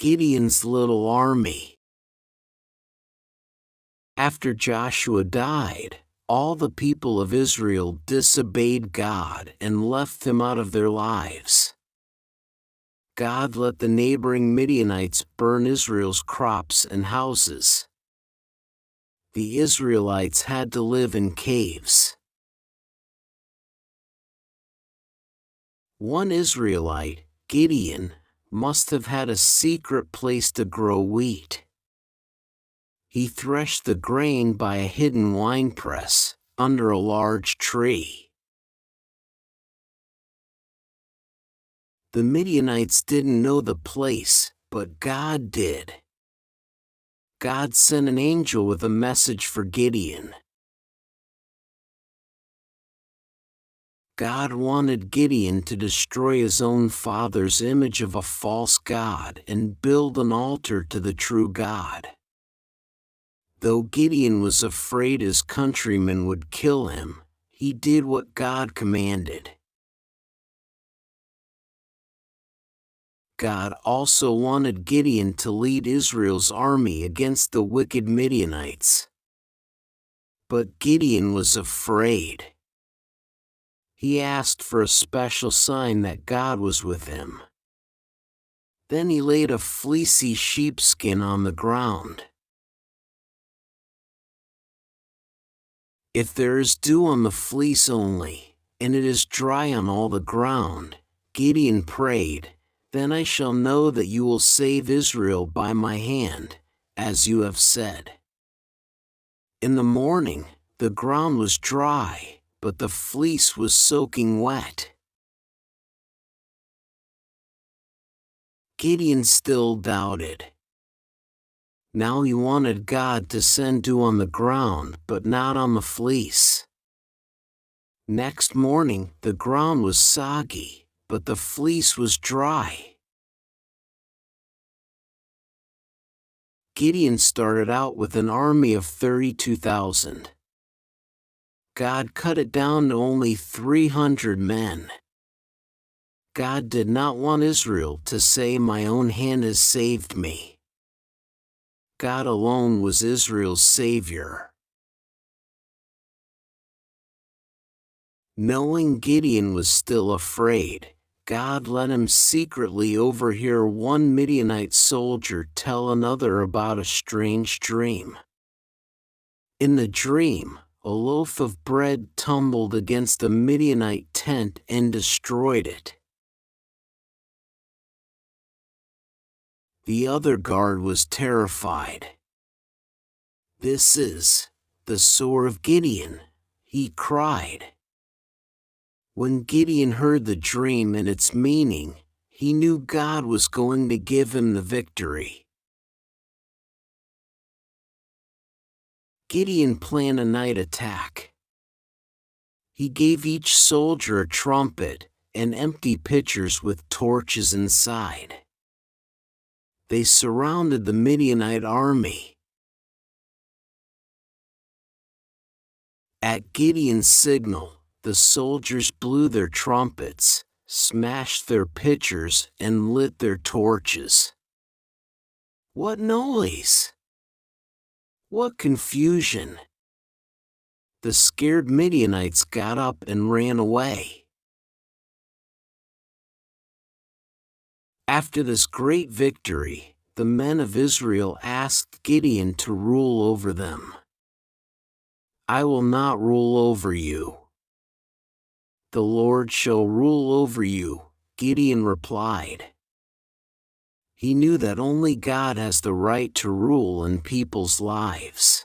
Gideon's little army. After Joshua died, all the people of Israel disobeyed God and left him out of their lives. God let the neighboring Midianites burn Israel's crops and houses. The Israelites had to live in caves. One Israelite, Gideon, must have had a secret place to grow wheat. He threshed the grain by a hidden winepress, under a large tree. The Midianites didn't know the place, but God did. God sent an angel with a message for Gideon. God wanted Gideon to destroy his own father's image of a false god and build an altar to the true God. Though Gideon was afraid his countrymen would kill him, he did what God commanded. God also wanted Gideon to lead Israel's army against the wicked Midianites. But Gideon was afraid. He asked for a special sign that God was with him. Then he laid a fleecy sheepskin on the ground. If there is dew on the fleece only, and it is dry on all the ground, Gideon prayed, then I shall know that you will save Israel by my hand, as you have said. In the morning, the ground was dry, but the fleece was soaking wet. Gideon still doubted. Now he wanted God to send dew on the ground, but not on the fleece. Next morning, the ground was soggy, but the fleece was dry. Gideon started out with an army of 32,000. God cut it down to only 300 men. God did not want Israel to say, "My own hand has saved me." God alone was Israel's Savior. Knowing Gideon was still afraid, God let him secretly overhear one Midianite soldier tell another about a strange dream. In the dream, a loaf of bread tumbled against the Midianite tent and destroyed it. The other guard was terrified. "This is the sword of Gideon," he cried. When Gideon heard the dream and its meaning, he knew God was going to give him the victory. Gideon planned a night attack. He gave each soldier a trumpet and empty pitchers with torches inside. They surrounded the Midianite army. At Gideon's signal, the soldiers blew their trumpets, smashed their pitchers, and lit their torches. What noise! What confusion! The scared Midianites got up and ran away. After this great victory, the men of Israel asked Gideon to rule over them. "I will not rule over you. The Lord shall rule over you," Gideon replied. He knew that only God has the right to rule in people's lives.